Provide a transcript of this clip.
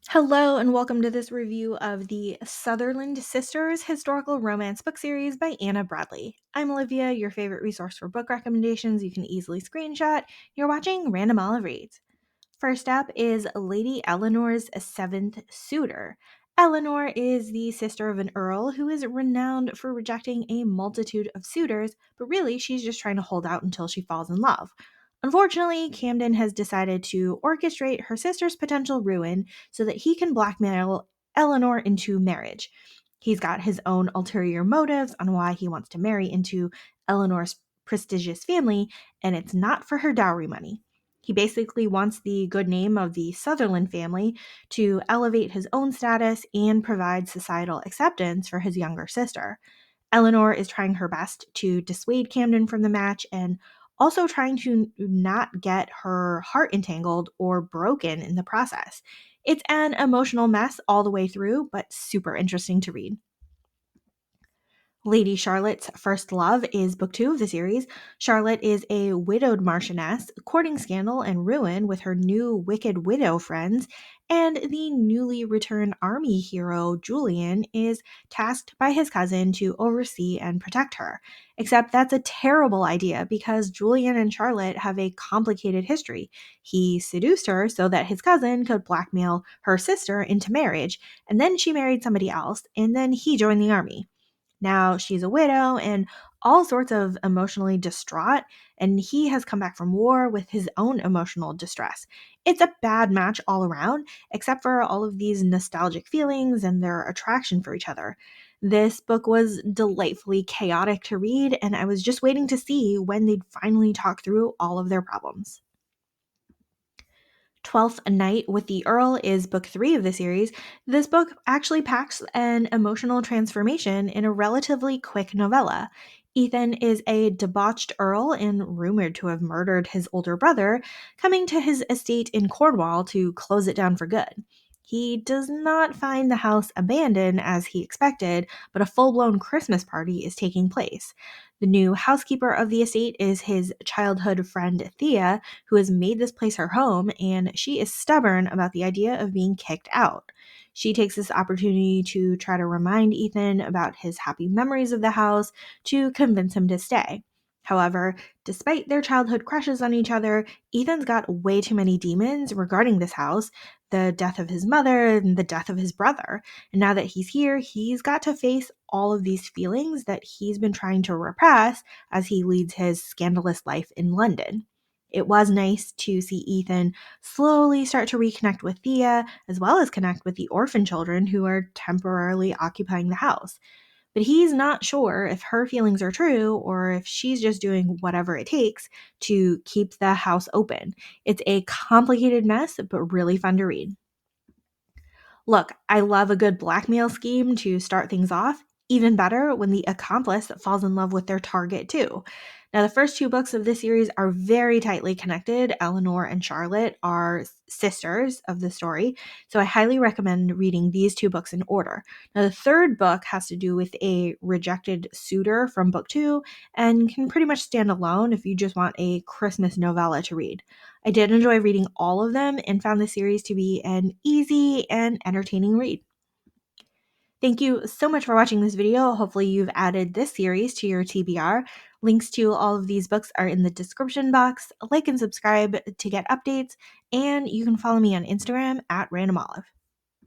Hello, and welcome to this review of the Sutherland Sisters historical romance book series by Anna Bradley. I'm Olivia, your favorite resource for book recommendations you can easily screenshot. You're watching Random Olive Reads. First up is Lady Eleanor's seventh suitor. Eleanor is the sister of an earl who is renowned for rejecting a multitude of suitors, but really she's just trying to hold out until she falls in love. Unfortunately, Camden has decided to orchestrate her sister's potential ruin so that he can blackmail Eleanor into marriage. He's got his own ulterior motives on why he wants to marry into Eleanor's prestigious family, and it's not for her dowry money. He basically wants the good name of the Sutherland family to elevate his own status and provide societal acceptance for his younger sister. Eleanor is trying her best to dissuade Camden from the match and also trying to not get her heart entangled or broken in the process. It's an emotional mess all the way through, but super interesting to read. Lady Charlotte's First Love is book 2 of the series. Charlotte is a widowed marchioness, courting scandal and ruin with her new wicked widow friends, and the newly returned army hero Julian is tasked by his cousin to oversee and protect her. Except that's a terrible idea because Julian and Charlotte have a complicated history. He seduced her so that his cousin could blackmail her sister into marriage, and then she married somebody else, and then he joined the army. Now she's a widow and all sorts of emotionally distraught, and he has come back from war with his own emotional distress. It's a bad match all around, except for all of these nostalgic feelings and their attraction for each other. This book was delightfully chaotic to read, and I was just waiting to see when they'd finally talk through all of their problems. Twelfth Night with the Earl is book 3 of the series. This book actually packs an emotional transformation in a relatively quick novella. Ethan is a debauched earl and rumored to have murdered his older brother, coming to his estate in Cornwall to close it down for good. He does not find the house abandoned as he expected, but a full blown Christmas party is taking place. The new housekeeper of the estate is his childhood friend Thea, who has made this place her home, and she is stubborn about the idea of being kicked out. She takes this opportunity to try to remind Ethan about his happy memories of the house to convince him to stay. However, despite their childhood crushes on each other, Ethan's got way too many demons regarding this house, the death of his mother and the death of his brother. And now that he's here, he's got to face all of these feelings that he's been trying to repress as he leads his scandalous life in London. It was nice to see Ethan slowly start to reconnect with Thea, as well as connect with the orphan children who are temporarily occupying the house. But he's not sure if her feelings are true or if she's just doing whatever it takes to keep the house open. It's a complicated mess, but really fun to read. Look, I love a good blackmail scheme to start things off. Even better when the accomplice falls in love with their target, too. Now, the first two books of this series are very tightly connected. Eleanor and Charlotte are sisters of the story, so I highly recommend reading these two books in order. Now, the third book has to do with a rejected suitor from book 2 and can pretty much stand alone if you just want a Christmas novella to read. I did enjoy reading all of them and found the series to be an easy and entertaining read. Thank you so much for watching this video. Hopefully you've added this series to your TBR. Links to all of these books are in the description box. Like and subscribe to get updates, and you can follow me on Instagram at randomolive.